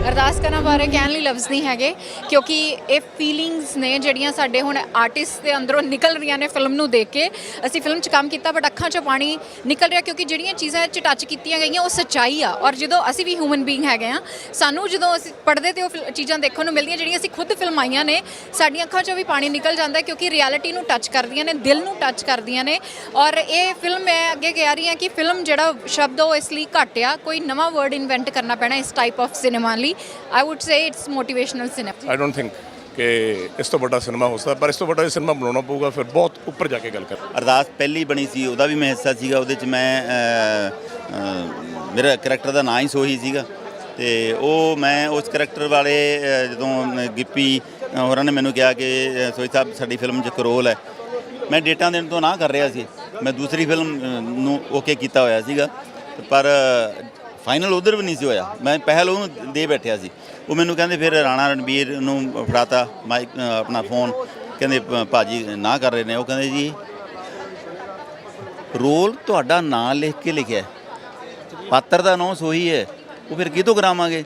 ਅਰਦਾਸ ਕਰਨ ਬਾਰੇ ਕਹਿਣ ਲਈ ਲਫ਼ਜ਼ ਨਹੀਂ ਹੈਗੇ ਕਿਉਂਕਿ ਇਹ ਫੀਲਿੰਗਸ ਨੇ ਜਿਹੜੀਆਂ ਸਾਡੇ ਹੁਣ ਆਰਟਿਸਟ ਦੇ ਅੰਦਰੋਂ ਨਿਕਲ ਰਹੀਆਂ ਨੇ ਫਿਲਮ ਨੂੰ ਦੇਖ ਕੇ। ਅਸੀਂ ਫਿਲਮ 'ਚ ਕੰਮ ਕੀਤਾ ਬਟ ਅੱਖਾਂ 'ਚੋਂ ਪਾਣੀ ਨਿਕਲ ਰਿਹਾ ਕਿਉਂਕਿ ਜਿਹੜੀਆਂ ਚੀਜ਼ਾਂ ਇਹ 'ਚ ਟੱਚ ਕੀਤੀਆਂ ਗਈਆਂ ਉਹ ਸੱਚਾਈ ਆ। ਔਰ ਜਦੋਂ ਅਸੀਂ ਵੀ ਹਿਊਮਨ ਬੀਇੰਗ ਹੈਗੇ ਆ, ਸਾਨੂੰ ਜਦੋਂ ਅਸੀਂ ਪੜ੍ਹਦੇ ਤੇ ਉਹ ਚੀਜ਼ਾਂ ਦੇਖਣ ਨੂੰ ਮਿਲਦੀਆਂ ਜਿਹੜੀਆਂ ਅਸੀਂ ਖੁਦ ਫਿਲਮਾਈਆਂ ਨੇ, ਸਾਡੀਆਂ ਅੱਖਾਂ 'ਚੋਂ ਵੀ ਪਾਣੀ ਨਿਕਲ ਜਾਂਦਾ ਕਿਉਂਕਿ ਰਿਐਲਿਟੀ ਨੂੰ ਟੱਚ ਕਰਦੀਆਂ ਨੇ, ਦਿਲ ਨੂੰ ਟੱਚ ਕਰਦੀਆਂ ਨੇ। ਔਰ ਇਹ ਫਿਲਮ ਮੈਂ ਅੱਗੇ ਕਹਿ ਰਹੀ ਹਾਂ ਕਿ ਫਿਲਮ ਜਿਹੜਾ ਸ਼ਬਦ ਉਹ ਇਸ ਲਈ ਘੱਟ ਆ, ਕੋਈ ਨਵਾਂ ਵਰਡ ਇਨਵੈਂਟ ਕਰਨਾ ਪੈਣਾ ਇਸ ਟਾਈਪ ਆਫ ਸਿਨੇਮਾ ਲਈ। I would say it's motivational cinema. I don't think ਕਿ ਇਸ ਤੋਂ ਵੱਡਾ ਸਿਨੇਮਾ ਹੋ ਸਕਦਾ, ਪਰ ਇਸ ਤੋਂ ਵੱਡਾ ਸਿਨੇਮਾ ਬਣਾਉਣਾ ਪਊਗਾ, ਫਿਰ ਬਹੁਤ ਉੱਪਰ ਜਾ ਕੇ ਗੱਲ ਕਰ। ਅਰਦਾਸ ਪਹਿਲੀ ਬਣੀ ਸੀ, ਉਹਦਾ ਵੀ ਮੈਂ ਹਿੱਸਾ ਸੀਗਾ। ਉਹਦੇ 'ਚ ਮੈਂ ਮੇਰਾ ਕਰੈਕਟਰ ਦਾ ਨਾਂ ਹੀ ਸੋਹੀ ਸੀਗਾ ਅਤੇ ਉਹ ਮੈਂ ਉਸ ਕਰੈਕਟਰ ਵਾਲੇ ਜਦੋਂ ਗਿੱਪੀ ਹੋਰਾਂ ਨੇ ਮੈਨੂੰ ਕਿਹਾ ਕਿ ਸੋਹੀ ਸਾਹਿਬ ਸਾਡੀ ਫਿਲਮ 'ਚ ਇੱਕ ਰੋਲ ਹੈ, ਮੈਂ ਡੇਟਾਂ ਦੇਣ ਤੋਂ ਨਾ ਕਰ ਰਿਹਾ ਸੀ। ਮੈਂ ਦੂਸਰੀ ਫਿਲਮ ਨੂੰ ਓਕੇ ਕੀਤਾ ਹੋਇਆ ਸੀਗਾ ਪਰ ਫਾਈਨਲ ਉਧਰ ਵੀ ਨਹੀਂ ਸੀ ਹੋਇਆ। ਮੈਂ ਪਹਿਲ ਉਹਨੂੰ ਦੇ ਬੈਠਿਆ ਸੀ। ਉਹ ਮੈਨੂੰ ਕਹਿੰਦੇ ਫਿਰ ਰਾਣਾ ਰਣਬੀਰ ਨੂੰ ਫੜਾਤਾ ਮਾਈਕ ਆਪਣਾ ਫੋਨ, ਕਹਿੰਦੇ ਭਾਜੀ ਨਾ ਕਰ ਰਹੇ ਨੇ। ਉਹ ਕਹਿੰਦੇ ਜੀ ਰੋਲ ਤੁਹਾਡਾ ਨਾਂ ਲਿਖ ਕੇ ਲਿਖਿਆ, ਪਾਤਰ ਦਾ ਨਾਂ ਸੋਹੀ ਹੈ, ਉਹ ਫਿਰ ਕਿਤੋਂ ਕਰਾਵਾਂਗੇ।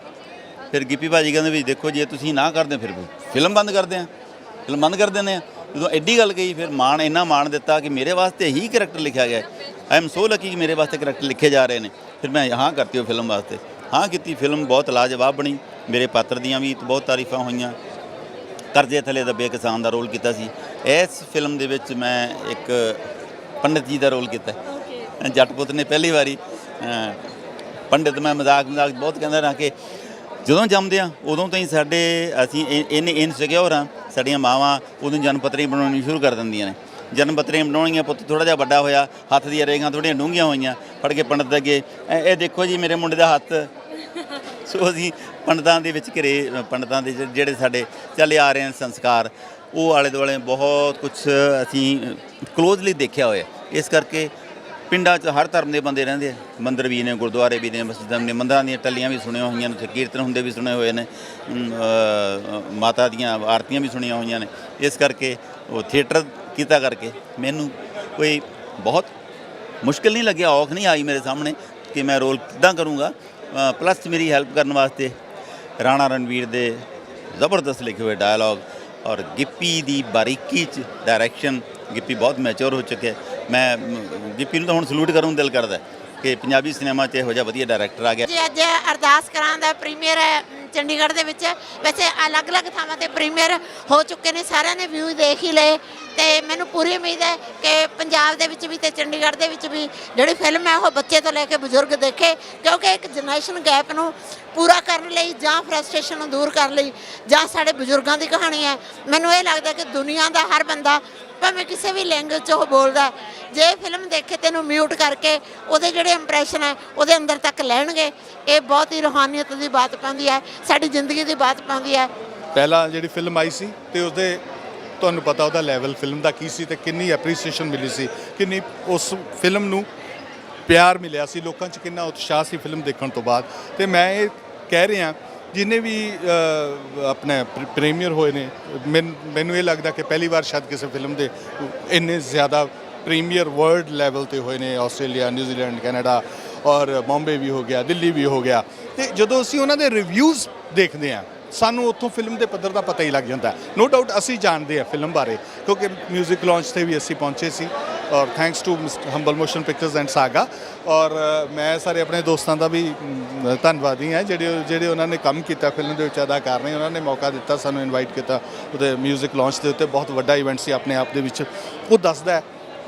ਫਿਰ ਗਿੱਪੀ ਭਾਜੀ ਕਹਿੰਦੇ ਵੀ ਦੇਖੋ ਜੇ ਤੁਸੀਂ ਨਾ ਕਰਦੇ ਫਿਰ ਫਿਲਮ ਬੰਦ ਕਰਦੇ ਹਾਂ, ਫਿਲਮ ਬੰਦ ਕਰ ਦਿੰਦੇ ਹਾਂ। ਜਦੋਂ ਐਡੀ ਗੱਲ ਕਹੀ ਫਿਰ ਮਾਣ ਇੰਨਾ ਮਾਣ ਦਿੱਤਾ ਕਿ ਮੇਰੇ ਵਾਸਤੇ ਹੀ ਕਰੈਕਟਰ ਲਿਖਿਆ ਗਿਆ। ਆਈ ਐਮ ਸੋ ਲੱਕੀ ਕਿ ਮੇਰੇ ਵਾਸਤੇ ਕਰੈਕਟਰ ਲਿਖੇ ਜਾ ਰਹੇ ਨੇ। ਫਿਰ ਮੈਂ ਹਾਂ ਕਰਤੀ ਉਹ ਫਿਲਮ ਵਾਸਤੇ, ਹਾਂ ਕੀਤੀ। ਫਿਲਮ ਬਹੁਤ ਲਾਜਵਾਬ ਬਣੀ। ਮੇਰੇ ਪਾਤਰ ਦੀਆਂ ਵੀ ਬਹੁਤ ਤਾਰੀਫਾਂ ਹੋਈਆਂ। ਕਰਜ਼ੇ ਥੱਲੇ ਦੱਬੇ ਕਿਸਾਨ ਦਾ ਰੋਲ ਕੀਤਾ ਸੀ। ਇਸ ਫਿਲਮ ਦੇ ਵਿੱਚ ਮੈਂ ਇੱਕ ਪੰਡਿਤ ਜੀ ਦਾ ਰੋਲ ਕੀਤਾ। ਜੱਟ ਪੁੱਤ ਨੇ ਪਹਿਲੀ ਵਾਰੀ ਪੰਡਿਤ, ਮੈਂ ਮਜ਼ਾਕ ਬਹੁਤ ਕਹਿੰਦਾ ਰਿਹਾ ਕਿ ਜਦੋਂ ਜੰਮਦੇ ਹਾਂ ਉਦੋਂ ਤੋਂ ਹੀ ਅਸੀਂ ਇੰਨੇ ਇਨਸਿਕਿਉਰ ਹਾਂ। ਸਾਡੀਆਂ ਮਾਵਾਂ ਉਦੋਂ ਜਨਮ ਪੱਤਰੀ ਬਣਾਉਣੀ ਸ਼ੁਰੂ ਕਰ ਦਿੰਦੀਆਂ ਨੇ। ਜਨਮ ਪੱਤਰੀਆਂ ਬਣਾਉਣੀਆਂ, ਪੁੱਤ ਥੋੜ੍ਹਾ ਜਿਹਾ ਵੱਡਾ ਹੋਇਆ, ਹੱਥ ਦੀਆਂ ਰੇਖਾਂ ਥੋੜ੍ਹੀਆਂ ਡੂੰਘੀਆਂ ਹੋਈਆਂ, ਫੜ ਕੇ ਪੰਡਤ ਦੇ ਅੱਗੇ ਇਹ ਦੇਖੋ ਜੀ ਮੇਰੇ ਮੁੰਡੇ ਦਾ ਹੱਥ। ਸੋ ਅਸੀਂ ਪੰਡਤਾਂ ਦੇ ਵਿੱਚ ਘਿਰੇ, ਪੰਡਤਾਂ ਦੇ ਜਿਹੜੇ ਸਾਡੇ ਚੱਲੇ ਆ ਰਹੇ ਹਨ ਸੰਸਕਾਰ, ਉਹ ਆਲੇ ਦੁਆਲੇ ਬਹੁਤ ਕੁਛ ਅਸੀਂ ਕਲੋਜ਼ਲੀ ਦੇਖਿਆ ਹੋਇਆ। ਇਸ ਕਰਕੇ ਪਿੰਡਾਂ 'ਚ ਹਰ ਧਰਮ ਦੇ ਬੰਦੇ ਰਹਿੰਦੇ ਆ। ਮੰਦਰ ਵੀ ਨੇ, ਗੁਰਦੁਆਰੇ ਵੀ ਨੇ, ਮਸਜਿਦਾਂ ਨੇ, ਮੰਦਰਾਂ ਦੀਆਂ ਟੱਲੀਆਂ ਵੀ ਸੁਣੀਆਂ ਹੋਈਆਂ ਨੇ, ਉੱਥੇ ਕੀਰਤਨ ਹੁੰਦੇ ਵੀ ਸੁਣੇ ਹੋਏ ਨੇ, ਮਾਤਾ ਦੀਆਂ ਆਰਤੀਆਂ ਵੀ ਸੁਣੀਆਂ ਹੋਈਆਂ ਨੇ। ਇਸ ਕਰਕੇ ਉਹ ਥੀਏਟਰ ਕੀਤਾ ਕਰਕੇ ਮੈਨੂੰ ਕੋਈ ਬਹੁਤ ਮੁਸ਼ਕਿਲ ਨਹੀਂ ਲੱਗਿਆ, ਔਖ ਨਹੀਂ ਆਈ ਮੇਰੇ ਸਾਹਮਣੇ ਕਿ ਮੈਂ ਰੋਲ ਕਿੱਦਾਂ ਕਰੂੰਗਾ। ਪਲੱਸ ਮੇਰੀ ਹੈਲਪ ਕਰਨ ਵਾਸਤੇ ਰਾਣਾ ਰਣਵੀਰ ਦੇ ਜ਼ਬਰਦਸਤ ਲਿਖੇ ਹੋਏ ਡਾਇਲੋਗ ਔਰ ਗਿੱਪੀ ਦੀ ਬਾਰੀਕੀ 'ਚ ਡਾਇਰੈਕਸ਼ਨ। ਗਿੱਪੀ ਬਹੁਤ ਮੈਚੁਰ ਹੋ ਚੁੱਕਿਆ। ਮੈਂ ਗਿੱਪੀ ਨੂੰ ਤਾਂ ਹੁਣ ਸਲੂਟ ਕਰਨ ਨੂੰ ਦਿਲ ਕਰਦਾ ਕਿ ਪੰਜਾਬੀ ਸਿਨੇਮਾ 'ਚ ਇਹੋ ਜਿਹਾ ਵਧੀਆ ਡਾਇਰੈਕਟਰ ਆ ਗਿਆ। ਜੀ ਅੱਜ ਅਰਦਾਸ ਕਰਾਂ ਦਾ ਪ੍ਰੀਮੀਅਰ ਹੈ ਚੰਡੀਗੜ੍ਹ ਦੇ ਵਿੱਚ। ਵੈਸੇ ਅਲੱਗ-ਅਲੱਗ ਥਾਵਾਂ 'ਤੇ ਪ੍ਰੀਮੀਅਰ ਹੋ ਚੁੱਕੇ ਨੇ, ਸਾਰਿਆਂ ਨੇ ਵਿਊ ਦੇਖ ਹੀ ਲਏ ਅਤੇ ਮੈਨੂੰ ਪੂਰੀ ਉਮੀਦ ਹੈ ਕਿ ਪੰਜਾਬ ਦੇ ਵਿੱਚ ਵੀ ਅਤੇ ਚੰਡੀਗੜ੍ਹ ਦੇ ਵਿੱਚ ਵੀ ਜਿਹੜੀ ਫਿਲਮ ਹੈ ਉਹ ਬੱਚੇ ਤੋਂ ਲੈ ਕੇ ਬਜ਼ੁਰਗ ਦੇਖੇ, ਕਿਉਂਕਿ ਇੱਕ ਜਨਰੇਸ਼ਨ ਗੈਪ ਨੂੰ ਪੂਰਾ ਕਰਨ ਲਈ ਜਾਂ ਫਰਸਟ੍ਰੇਸ਼ਨ ਨੂੰ ਦੂਰ ਕਰਨ ਲਈ ਜਾਂ ਸਾਡੇ ਬਜ਼ੁਰਗਾਂ ਦੀ ਕਹਾਣੀ ਹੈ। ਮੈਨੂੰ ਇਹ ਲੱਗਦਾ ਕਿ ਦੁਨੀਆ ਦਾ ਹਰ ਬੰਦਾ ਭਾਵੇਂ ਕਿਸੇ ਵੀ ਲੈਂਗੁਏਜ 'ਚ ਉਹ ਬੋਲਦਾ, ਜੇ ਫਿਲਮ ਦੇਖੇ ਤੈਨੂੰ ਮਿਊਟ ਕਰਕੇ ਉਹਦੇ ਜਿਹੜੇ ਇੰਪਰੈਸ਼ਨ ਹੈ ਉਹਦੇ ਅੰਦਰ ਤੱਕ ਲੈਣਗੇ। ਇਹ ਬਹੁਤ ਹੀ ਰੂਹਾਨੀਅਤ ਦੀ ਬਾਤ ਪਾਉਂਦੀ ਹੈ, ਸਾਡੀ ਜ਼ਿੰਦਗੀ ਦੀ ਬਾਤ ਪਾਉਂਦੀ ਹੈ। ਪਹਿਲਾਂ ਜਿਹੜੀ ਫਿਲਮ ਆਈ ਸੀ ਅਤੇ ਉਸਦੇ ਤੁਹਾਨੂੰ ਪਤਾ ਉਹਦਾ ਲੈਵਲ ਫਿਲਮ ਦਾ ਕੀ ਸੀ ਅਤੇ ਕਿੰਨੀ ਐਪਰੀਸੀਏਸ਼ਨ ਮਿਲੀ ਸੀ, ਕਿੰਨੀ ਉਸ ਫਿਲਮ ਨੂੰ ਪਿਆਰ ਮਿਲਿਆ ਸੀ, ਲੋਕਾਂ 'ਚ ਕਿੰਨਾ ਉਤਸ਼ਾਹ ਸੀ ਫਿਲਮ ਦੇਖਣ ਤੋਂ ਬਾਅਦ। ਅਤੇ ਮੈਂ ਇਹ ਕਹਿ ਰਿਹਾ ਜਿੰਨੇ ਵੀ ਆਪਣੇ ਪ੍ਰੀਮੀਅਰ ਹੋਏ ਨੇ, ਮੈਨੂੰ ਇਹ ਲੱਗਦਾ ਕਿ ਪਹਿਲੀ ਵਾਰ ਸ਼ਾਇਦ ਕਿਸੇ ਫਿਲਮ ਦੇ ਇੰਨੇ ਜ਼ਿਆਦਾ ਪ੍ਰੀਮੀਅਰ ਵਰਲਡ ਲੈਵਲ ਤੇ ਹੋਏ ਨੇ, ਆਸਟ੍ਰੇਲੀਆ, ਨਿਊਜ਼ੀਲੈਂਡ, ਕੈਨੇਡਾ ਔਰ ਬੰਬੇ ਵੀ ਹੋ ਗਿਆ, ਦਿੱਲੀ ਵੀ ਹੋ ਗਿਆ। ਤੇ ਜਦੋਂ ਅਸੀਂ ਉਹਨਾਂ ਦੇ ਰਿਵਿਊਜ਼ ਦੇਖਦੇ ਹਾਂ ਸਾਨੂੰ ਉੱਥੋਂ ਫਿਲਮ ਦੇ ਪੱਧਰ ਦਾ ਪਤਾ ਹੀ ਲੱਗ ਜਾਂਦਾ। ਨੋ ਡਾਊਟ ਅਸੀਂ ਜਾਣਦੇ ਹਾਂ ਫਿਲਮ ਬਾਰੇ ਕਿਉਂਕਿ ਮਿਊਜ਼ਿਕ ਲਾਂਚ ਤੇ ਵੀ ਅਸੀਂ ਪਹੁੰਚੇ ਸੀ ਔਰ thanks to Humble Motion Pictures and Saga. ਔਰ ਮੈਂ ਸਾਰੇ ਆਪਣੇ ਦੋਸਤਾਂ ਦਾ ਵੀ ਧੰਨਵਾਦੀ ਹਾਂ ਜਿਹੜੇ ਉਹਨਾਂ ਨੇ ਕੰਮ ਕੀਤਾ ਫਿਲਮ ਦੇ ਵਿੱਚ, ਅਦਾਕਾਰ ਨੇ, ਉਹਨਾਂ ਨੇ ਮੌਕਾ ਦਿੱਤਾ, ਸਾਨੂੰ ਇਨਵਾਈਟ ਕੀਤਾ ਉਹਦੇ ਮਿਊਜ਼ਿਕ ਲਾਂਚ ਦੇ ਉੱਤੇ। ਬਹੁਤ ਵੱਡਾ ਇਵੈਂਟ ਸੀ ਆਪਣੇ ਆਪ ਦੇ ਵਿੱਚ, ਉਹ ਦੱਸਦਾ ਹੈ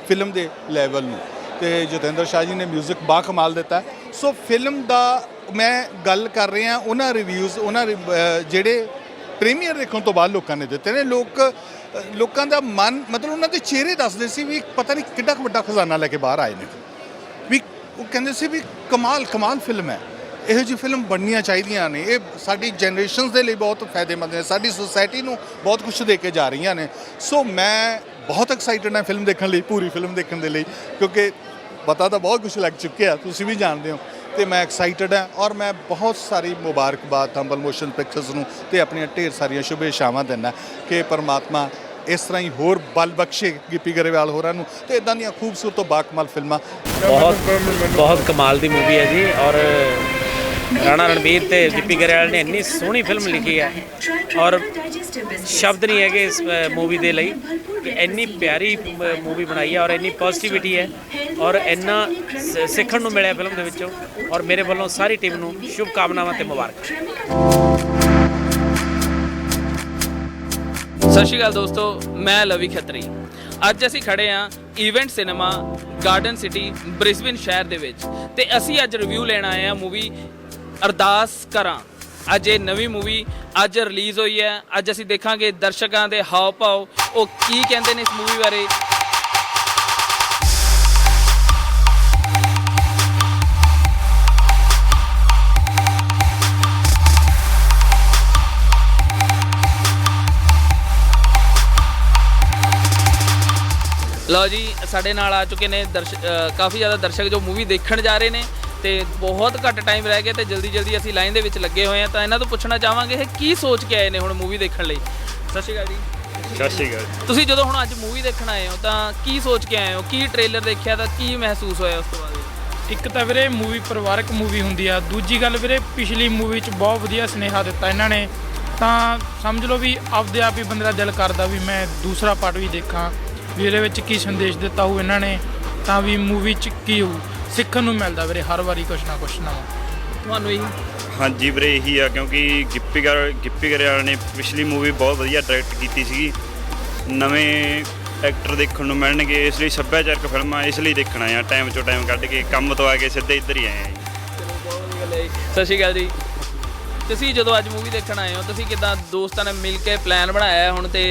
ਫਿਲਮ ਦੇ ਲੈਵਲ ਨੂੰ। ਤੇ ਜਤਿੰਦਰ ਸ਼ਾਹ ਜੀ ਨੇ ਮਿਊਜ਼ਿਕ ਬਾ ਕਮਾਲ ਦਿੱਤਾ। ਸੋ ਫਿਲਮ ਦਾ ਮੈਂ ਗੱਲ ਕਰ ਰਿਹਾ ਉਹਨਾਂ ਰਿਵਿਊਜ਼, ਉਹਨਾਂ ਜਿਹੜੇ ਪ੍ਰੀਮੀਅਰ ਦੇਖਣ ਤੋਂ ਬਾਅਦ ਲੋਕਾਂ ਨੇ ਦਿੱਤੇ ਨੇ। ਲੋਕਾਂ ਦਾ ਮਨ, ਮਤਲਬ ਉਹਨਾਂ ਦੇ ਚਿਹਰੇ ਦੱਸਦੇ ਸੀ ਵੀ ਪਤਾ ਨਹੀਂ ਕਿੱਡਾ ਕੁ ਵੱਡਾ ਖਜ਼ਾਨਾ ਲੈ ਕੇ ਬਾਹਰ ਆਏ ਨੇ। ਵੀ ਉਹ ਕਹਿੰਦੇ ਸੀ ਵੀ ਕਮਾਲ ਫਿਲਮ ਹੈ, ਇਹੋ ਜਿਹੀ ਫਿਲਮ ਬਣਨੀਆਂ ਚਾਹੀਦੀਆਂ ਨੇ, ਇਹ ਸਾਡੀ ਜਨਰੇਸ਼ਨਸ ਦੇ ਲਈ ਬਹੁਤ ਫਾਇਦੇਮੰਦ ਨੇ, ਸਾਡੀ ਸੋਸਾਇਟੀ ਨੂੰ ਬਹੁਤ ਕੁਝ ਦੇ ਕੇ ਜਾ ਰਹੀਆਂ ਨੇ। ਸੋ ਮੈਂ ਬਹੁਤ ਐਕਸਾਈਟਡ ਹਾਂ ਫਿਲਮ ਦੇਖਣ ਲਈ, ਪੂਰੀ ਫਿਲਮ ਦੇਖਣ ਦੇ ਲਈ, ਕਿਉਂਕਿ ਪਤਾ ਤਾਂ ਬਹੁਤ ਕੁਝ ਲੱਗ ਚੁੱਕਿਆ, ਤੁਸੀਂ ਵੀ ਜਾਣਦੇ ਹੋ। ਤੇ ਮੈਂ ਐਕਸਾਈਟਡ ਹਾਂ ਔਰ ਮੈਂ ਬਹੁਤ ਸਾਰੀ ਮੁਬਾਰਕਬਾਦ ਹੰਬਲ ਮੋਸ਼ਨ ਪਿਕਚਰਸ ਨੂੰ ਤੇ ਆਪਣੀਆਂ ਢੇਰ ਸਾਰੀਆਂ ਸ਼ੁਭੇਛਾਵਾਂ ਦਿੰਦਾ ਕਿ ਪਰਮਾਤਮਾ ਇਸ ਤਰ੍ਹਾਂ ਹੀ ਹੋਰ ਬਲ ਬਖਸ਼ੇ ਗਿੱਪੀ ਗਰੇਵਾਲ ਹੋਰਾਂ ਨੂੰ ਤੇ ਇਦਾਂ ਦੀਆਂ ਖੂਬਸੂਰਤ ਤੋਂ ਬਾਕਮਾਲ ਫਿਲਮਾਂ। ਬਹੁਤ ਕਮਾਲ ਦੀ ਮੂਵੀ ਹੈ ਜੀ। ਔਰ ਰਾਣਾ ਰਣਬੀਰ ਤੇ ਗਿੱਪੀ ਗਰੇਵਾਲ ਨੇ ਇੰਨੀ ਸੋਹਣੀ ਫਿਲਮ ਲਿਖੀ ਹੈ ਔਰ ਸ਼ਬਦ ਨਹੀਂ ਹੈਗੇ ਇਸ ਮੂਵੀ ਦੇ ਲਈ ਕਿ ਇੰਨੀ ਪਿਆਰੀ ਮੂਵੀ ਬਣਾਈ ਹੈ ਔਰ ਇੰਨੀ ਪੋਜ਼ਿਟਿਵਿਟੀ ਹੈ ਔਰ ਇੰਨਾ ਸਿੱਖਣ ਨੂੰ ਮਿਲਿਆ ਫਿਲਮ ਦੇ ਵਿੱਚੋਂ। ਔਰ ਮੇਰੇ ਵੱਲੋਂ ਸਾਰੀ ਟੀਮ ਨੂੰ ਸ਼ੁਭ ਕਾਮਨਾਵਾਂ ਤੇ ਮੁਬਾਰਕ। ਸਤਿ ਸ਼੍ਰੀ ਅਕਾਲ ਦੋਸਤੋ, ਮੈਂ ਲਵੀ ਖੱਤਰੀ। ਅੱਜ ਅਸੀਂ ਖੜੇ ਹਾਂ event cinema garden city Brisbane ਸ਼ਹਿਰ ਦੇ ਵਿੱਚ ਤੇ ਅਸੀਂ ਅੱਜ ਰਿਵਿਊ ਲੈਣ ਆਏ ਹਾਂ ਮੂਵੀ ਅਰਦਾਸ ਕਰਾਂ। ਅੱਜ ਇਹ ਨਵੀਂ ਮੂਵੀ ਅੱਜ ਰਿਲੀਜ਼ ਹੋਈ ਹੈ। ਅੱਜ ਅਸੀਂ ਦੇਖਾਂਗੇ ਦਰਸ਼ਕਾਂ ਦੇ ਹਾਵ ਭਾਵ, ਉਹ ਕੀ ਕਹਿੰਦੇ ਨੇ ਇਸ ਮੂਵੀ ਬਾਰੇ। ਲਓ ਜੀ, ਸਾਡੇ ਨਾਲ ਆ ਚੁੱਕੇ ਨੇ ਕਾਫੀ ਜ਼ਿਆਦਾ ਦਰਸ਼ਕ ਜੋ ਮੂਵੀ ਦੇਖਣ ਜਾ ਰਹੇ ਨੇ ਤੇ ਬਹੁਤ ਘੱਟ ਟਾਈਮ ਰਹਿ ਗਿਆ ਤੇ ਜਲਦੀ ਅਸੀਂ ਲਾਈਨ ਦੇ ਵਿੱਚ ਲੱਗੇ ਹੋਏ ਆ। ਤਾਂ ਇਹਨਾਂ ਤੋਂ ਪੁੱਛਣਾ ਚਾਹਾਂਗੇ ਇਹ ਕੀ ਸੋਚ ਕੇ ਆਏ ਨੇ ਹੁਣ ਮੂਵੀ ਦੇਖਣ ਲਈ। ਸਤਿ ਸ਼੍ਰੀ ਅਕਾਲ ਜੀ। ਸਤਿ ਸ਼੍ਰੀ ਅਕਾਲ। ਤੁਸੀਂ ਜਦੋਂ ਹੁਣ ਅੱਜ ਮੂਵੀ ਦੇਖਣ ਆਏ ਹੋ ਤਾਂ ਕੀ ਸੋਚ ਕੇ ਆਏ ਹੋ, ਕੀ ਟ੍ਰੇਲਰ ਦੇਖਿਆ ਤਾਂ ਕੀ ਮਹਿਸੂਸ ਹੋਇਆ ਉਸ ਤੋਂ ਬਾਅਦ? ਇੱਕ ਤਾਂ ਵੀਰੇ ਮੂਵੀ ਪਰਿਵਾਰਕ ਮੂਵੀ ਹੁੰਦੀ ਆ, ਦੂਜੀ ਗੱਲ ਵੀਰੇ ਪਿਛਲੀ ਮੂਵੀ 'ਚ ਬਹੁਤ ਵਧੀਆ ਸੁਨੇਹਾ ਦਿੱਤਾ ਇਹਨਾਂ ਨੇ। ਤਾਂ ਸਮਝ ਲਓ ਵੀ ਆਪਦੇ ਆਪ ਹੀ ਬੰਦੇ ਦਾ ਦਿਲ ਕਰਦਾ ਵੀ ਮੈਂ ਦੂਸਰਾ ਪਾਰਟ ਵੀ ਦੇਖਾਂ, ਵੀ ਇਹਦੇ ਵਿੱਚ ਕੀ ਸੰਦੇਸ਼ ਦਿੱਤਾ ਹੋਊ ਇਹਨਾਂ ਨੇ, ਤਾਂ ਵੀ ਮੂਵੀ 'ਚ ਕੀ ਹੋਊ ਸਿੱਖਣ ਨੂੰ ਮਿਲਦਾ ਵੀਰੇ ਹਰ ਵਾਰੀ ਕੁਛ ਨਾ ਕੁਛ ਨਵਾਂ। ਤੁਹਾਨੂੰ ਇਹੀ? ਹਾਂਜੀ ਵੀਰੇ, ਇਹੀ ਆ ਕਿਉਂਕਿ ਗਿੱਪੀ ਗਰੇਵਾਲ ਨੇ ਪਿਛਲੀ ਮੂਵੀ ਬਹੁਤ ਵਧੀਆ ਡਾਇਰੈਕਟ ਕੀਤੀ ਸੀਗੀ। ਨਵੇਂ ਐਕਟਰ ਦੇਖਣ ਨੂੰ ਮਿਲਣਗੇ, ਇਸ ਲਈ ਸੱਭਿਆਚਾਰਕ ਫਿਲਮਾਂ ਇਸ ਲਈ ਦੇਖਣ ਆਏ ਆ। ਟਾਈਮ ਚੋਂ ਟਾਈਮ ਕੱਢ ਕੇ ਕੰਮ ਤੋਂ ਆ ਕੇ ਸਿੱਧੇ ਇੱਧਰ ਹੀ ਆਏ ਆ ਜੀ। ਸਤਿ ਸ਼੍ਰੀ ਅਕਾਲ ਜੀ। ਤੁਸੀਂ ਜਦੋਂ ਅੱਜ ਮੂਵੀ ਦੇਖਣ ਆਏ ਹੋ ਤੁਸੀਂ ਕਿੱਦਾਂ ਦੋਸਤਾਂ ਨੇ ਮਿਲ ਕੇ ਪਲਾਨ ਬਣਾਇਆ ਹੁਣ ਤੇ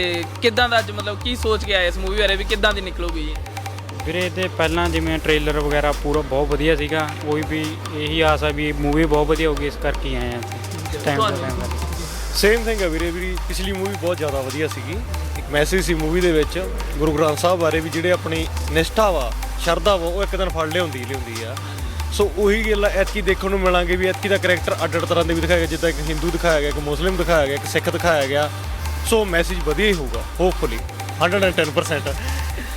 ਕਿੱਦਾਂ ਦਾ ਅੱਜ ਮਤਲਬ ਕੀ ਸੋਚ ਕੇ ਆਏ ਇਸ ਮੂਵੀ ਬਾਰੇ ਵੀ ਕਿੱਦਾਂ ਦੀ ਨਿਕਲੂਗੀ ਜੀ? ਵੀਰੇ ਤੇ ਪਹਿਲਾਂ ਜਿਵੇਂ ਟ੍ਰੇਲਰ ਵਗੈਰਾ ਪੂਰਾ ਬਹੁਤ ਵਧੀਆ ਸੀਗਾ, ਕੋਈ ਵੀ ਇਹੀ ਆਸ ਆ ਵੀ ਮੂਵੀ ਬਹੁਤ ਵਧੀਆ ਹੋਊਗੀ, ਇਸ ਕਰਕੇ ਆਏ ਆ ਟਾਈਮ ਸੇਮ ਥਿੰਗ ਹੈ ਵੀਰੇ। ਪਿਛਲੀ ਮੂਵੀ ਬਹੁਤ ਜ਼ਿਆਦਾ ਵਧੀਆ ਸੀਗੀ, ਇੱਕ ਮੈਸੇਜ ਸੀ ਮੂਵੀ ਦੇ ਵਿੱਚ ਗੁਰੂ ਗ੍ਰੰਥ ਸਾਹਿਬ ਬਾਰੇ ਵੀ, ਜਿਹੜੇ ਆਪਣੀ ਨਿਸ਼ਠਾ ਵਾ, ਸ਼ਰਧਾ ਵਾ, ਉਹ ਇੱਕ ਦਿਨ ਫੜ ਲਿਆਉਂਦੀ ਆ। ਸੋ ਉਹੀ ਗੱਲ ਐਤਕੀ ਦੇਖਣ ਨੂੰ ਮਿਲਾਂਗੇ ਵੀ ਐਤਕੀ ਦਾ ਕਰੈਕਟਰ ਅੱਡ ਤਰ੍ਹਾਂ ਦੇ ਵੀ ਦਿਖਾਇਆ ਗਿਆ, ਜਿੱਦਾਂ ਇੱਕ ਹਿੰਦੂ ਦਿਖਾਇਆ ਗਿਆ, ਇੱਕ ਮੁਸਲਿਮ ਦਿਖਾਇਆ ਗਿਆ, ਇੱਕ ਸਿੱਖ ਦਿਖਾਇਆ ਗਿਆ। ਸੋ ਮੈਸੇਜ ਵਧੀਆ ਹੀ ਹੋਊਗਾ ਹੋਪਫੁਲੀ 110%।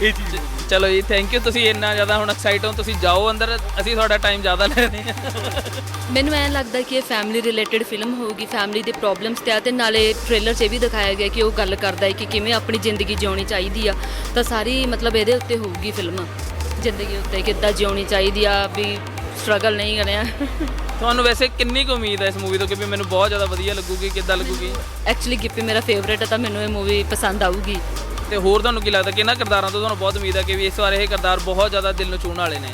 ਇਹ ਚੀਜ਼ ਚਲੋ ਜੀ, ਥੈਂਕ ਯੂ। ਤੁਸੀਂ ਇੰਨਾ ਜ਼ਿਆਦਾ ਹੁਣ ਐਕਸਾਈਟ ਹੋ, ਤੁਸੀਂ ਜਾਓ ਅੰਦਰ, ਅਸੀਂ ਤੁਹਾਡਾ ਟਾਈਮ ਜ਼ਿਆਦਾ ਲੈ ਰਹੇ ਹਾਂ। ਮੈਨੂੰ ਐਂ ਲੱਗਦਾ ਕਿ ਇਹ ਫੈਮਿਲੀ ਰਿਲੇਟਡ ਫਿਲਮ ਹੋਊਗੀ, ਫੈਮਿਲੀ ਦੇ ਪ੍ਰੋਬਲਮਸ ਤੇ ਆ, ਤੇ ਨਾਲੇ ਟ੍ਰੇਲਰ 'ਚ ਇਹ ਵੀ ਦਿਖਾਇਆ ਗਿਆ ਕਿ ਉਹ ਗੱਲ ਕਰਦਾ ਹੈ ਕਿ ਕਿਵੇਂ ਆਪਣੀ ਜ਼ਿੰਦਗੀ ਜਿਉਣੀ ਚਾਹੀਦੀ ਆ। ਤਾਂ ਸਾਰੀ ਮਤਲਬ ਇਹਦੇ ਉੱਤੇ ਹੋਊਗੀ ਫਿਲਮ, ਜ਼ਿੰਦਗੀ ਉੱਤੇ ਕਿੱਦਾਂ ਜਿਉਣੀ ਚਾਹੀਦੀ ਆ, ਵੀ ਸਟਰਗਲ ਨਹੀਂ ਕਰਿਆ। ਤੁਹਾਨੂੰ ਵੈਸੇ ਕਿੰਨੀ ਕੁ ਉਮੀਦ ਹੈ ਇਸ ਮੂਵੀ ਤੋਂ ਕਿ ਵੀ ਮੈਨੂੰ ਬਹੁਤ ਜ਼ਿਆਦਾ ਵਧੀਆ ਲੱਗੂਗੀ, ਕਿੱਦਾਂ ਲੱਗੂਗੀ? ਐਕਚੁਅਲੀ ਗਿੱਪੀ ਮੇਰਾ ਫੇਵਰੇਟ ਹੈ ਤਾਂ ਮੈਨੂੰ ਇਹ ਮੂਵੀ ਪਸੰਦ ਆਊਗੀ। ਤੇ ਹੋਰ ਤੁਹਾਨੂੰ ਕੀ ਲੱਗਦਾ ਕਿ ਇਹਨਾਂ ਕਿਰਦਾਰਾਂ ਤੋਂ ਤੁਹਾਨੂੰ ਬਹੁਤ ਉਮੀਦ ਹੈ ਕਿ ਵੀ ਇਸ ਵਾਰ ਇਹ ਕਿਰਦਾਰ ਬਹੁਤ ਜ਼ਿਆਦਾ ਦਿਲ ਨੂੰ ਛੂਹਣ ਵਾਲੇ ਨੇ?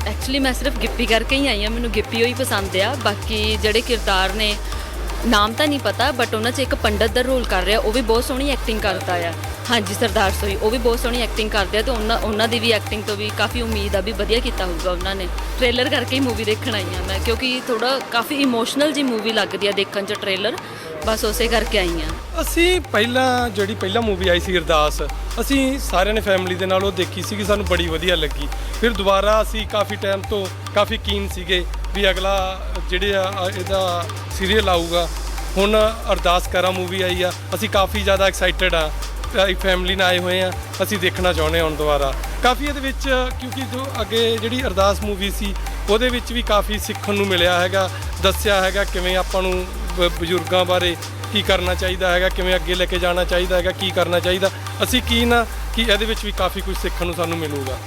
ਐਕਚੁਅਲੀ ਮੈਂ ਸਿਰਫ ਗਿੱਪੀ ਕਰਕੇ ਹੀ ਆਈ ਹਾਂ, ਮੈਨੂੰ ਗਿੱਪੀ ਹੀ ਪਸੰਦ ਆ। ਬਾਕੀ ਜਿਹੜੇ ਕਿਰਦਾਰ ਨੇ ਨਾਮ ਤਾਂ ਨਹੀਂ ਪਤਾ, ਬਟ ਉਹਨਾਂ 'ਚ ਇੱਕ ਪੰਡਤ ਦਾ ਰੋਲ ਕਰ ਰਿਹਾ, ਉਹ ਵੀ ਬਹੁਤ ਸੋਹਣੀ ਐਕਟਿੰਗ ਕਰਦਾ ਆ। ਹਾਂਜੀ, ਸਰਦਾਰ ਸੋਈ, ਉਹ ਵੀ ਬਹੁਤ ਸੋਹਣੀ ਐਕਟਿੰਗ ਕਰਦੇ ਆ, ਤੇ ਉਹਨਾਂ ਦੀ ਵੀ ਐਕਟਿੰਗ ਤੋਂ ਵੀ ਕਾਫੀ ਉਮੀਦ ਆ ਵੀ ਵਧੀਆ ਕੀਤਾ ਹੋਊਗਾ ਉਹਨਾਂ ਨੇ। ਟ੍ਰੇਲਰ ਕਰਕੇ ਹੀ ਮੂਵੀ ਦੇਖਣ ਆਈ ਹਾਂ ਮੈਂ, ਕਿਉਂਕਿ ਥੋੜਾ ਕਾਫੀ ਇਮੋਸ਼ਨਲ ਜੀ ਮੂਵੀ ਲੱਗਦੀ ਆ ਦੇਖਣ 'ਚ ਟ੍ਰੇਲਰ, ਬਸ ਉਸੇ ਕਰਕੇ ਆਈ ਹਾਂ। ਅਸੀਂ ਪਹਿਲਾਂ ਮੂਵੀ ਆਈ ਸੀ ਅਰਦਾਸ, ਅਸੀਂ ਸਾਰਿਆਂ ਨੇ ਫੈਮਿਲੀ ਦੇ ਨਾਲ ਉਹ ਦੇਖੀ ਸੀਗੀ, ਸਾਨੂੰ ਬੜੀ ਵਧੀਆ ਲੱਗੀ। ਫਿਰ ਦੁਬਾਰਾ ਅਸੀਂ ਕਾਫੀ ਟਾਈਮ ਤੋਂ ਕਾਫੀ ਕੀਨ ਸੀਗੇ ਵੀ ਅਗਲਾ ਜਿਹੜੇ ਆ ਇਹਦਾ ਸੀਰੀਅਲ ਆਊਗਾ। ਹੁਣ ਅਰਦਾਸ ਕਰਾਂ ਮੂਵੀ ਆਈ ਆ, ਅਸੀਂ ਕਾਫੀ ਜ਼ਿਆਦਾ ਐਕਸਾਈਟਡ ਆ ਫੈਮਿਲੀ ਨਾਲ ਆਏ ਹੋਏ ਆ, ਅਸੀਂ ਦੇਖਣਾ ਚਾਹੁੰਦੇ ਹਾਂ ਹੁਣ ਦੁਬਾਰਾ। ਕਾਫੀ ਇਹਦੇ ਵਿੱਚ ਕਿਉਂਕਿ ਜੋ ਅੱਗੇ ਜਿਹੜੀ ਅਰਦਾਸ ਮੂਵੀ ਸੀ ਉਹਦੇ ਵਿੱਚ ਵੀ ਕਾਫੀ ਸਿੱਖਣ ਨੂੰ ਮਿਲਿਆ ਹੈਗਾ, ਦੱਸਿਆ ਹੈਗਾ ਕਿਵੇਂ ਆਪਾਂ ਨੂੰ ਬਜ਼ੁਰਗਾਂ ਬਾਰੇ ਕੀ ਕਰਨਾ ਚਾਹੀਦਾ ਹੈਗਾ, ਕਿਵੇਂ ਅੱਗੇ ਲੈ ਕੇ ਜਾਣਾ ਚਾਹੀਦਾ ਹੈਗਾ, ਕੀ ਕਰਨਾ ਚਾਹੀਦਾ। ਅਸੀਂ ਕੀ ਨਾ ਕਿ ਇਹਦੇ ਵਿੱਚ ਵੀ ਕਾਫੀ ਕੁਝ ਸਿੱਖਣ ਨੂੰ ਸਾਨੂੰ ਮਿਲੂਗਾ।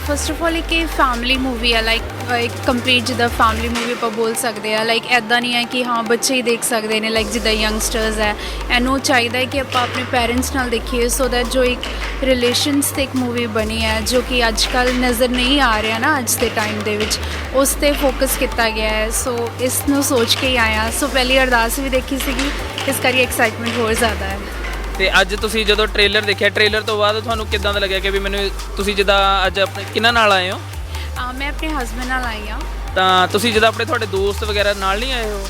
ਫਸਟ ਆਫ ਆਲ ਇੱਕ ਫੈਮਿਲੀ ਮੂਵੀ ਆ, ਲਾਈਕ ਇੱਕ ਕੰਪਲੀਟ ਜਿੱਦਾਂ ਫੈਮਿਲੀ ਮੂਵੀ ਆਪਾਂ ਬੋਲ ਸਕਦੇ ਆ। ਲਾਈਕ ਐਦਾਂ ਨਹੀਂ ਹੈ ਕਿ ਹਾਂ ਬੱਚੇ ਹੀ ਦੇਖ ਸਕਦੇ ਨੇ, ਲਾਈਕ ਜਿੱਦਾਂ ਯੰਗਸਟਰਸ ਹੈ, ਇਹਨੂੰ ਚਾਹੀਦਾ ਹੈ ਕਿ ਆਪਾਂ ਆਪਣੇ ਪੇਰੈਂਟਸ ਨਾਲ ਦੇਖੀਏ ਸੋ ਦੈਟ ਜੋ ਇੱਕ ਰਿਲੇਸ਼ਨਸ 'ਤੇ ਇੱਕ ਮੂਵੀ ਬਣੀ ਹੈ ਜੋ ਕਿ ਅੱਜ ਕੱਲ੍ਹ ਨਜ਼ਰ ਨਹੀਂ ਆ ਰਿਹਾ ਨਾ ਅੱਜ ਦੇ ਟਾਈਮ ਦੇ ਵਿੱਚ, ਉਸ 'ਤੇ ਫੋਕਸ ਕੀਤਾ ਗਿਆ ਹੈ। ਸੋ ਇਸ ਨੂੰ ਸੋਚ ਕੇ ਹੀ ਆਇਆ। ਸੋ ਪਹਿਲੀ ਅਰਦਾਸ ਵੀ ਦੇਖੀ ਸੀਗੀ, ਇਸ ਕਰਕੇ ਐਕਸਾਈਟਮੈਂਟ ਹੋਰ ਜ਼ਿਆਦਾ ਹੈ। ਤੇ ਅੱਜ ਤੁਸੀਂ ਜਦੋਂ ਟ੍ਰੇਲਰ ਦੇਖਿਆ, ਟ੍ਰੇਲਰ ਤੋਂ ਬਾਅਦ ਤੁਹਾਨੂੰ ਕਿੱਦਾਂ ਦਾ ਲੱਗਿਆ ਕਿ ਵੀ ਮੈਨੂੰ ਤੁਸੀਂ ਜਿੱਦਾਂ ਅੱਜ ਆਪਣੇ ਕਿਹਨਾਂ ਨਾਲ ਆਏ ਹੋ? ਮੈਂ ਆਪਣੇ ਹਸਬੈਂਡ ਨਾਲ ਆਈ ਹਾਂ। ਤਾਂ ਤੁਸੀਂ ਜਿੱਦਾਂ ਆਪਣੇ ਤੁਹਾਡੇ ਦੋਸਤ ਵਗੈਰਾ ਨਾਲ ਨਹੀਂ ਆਏ ਹੋ?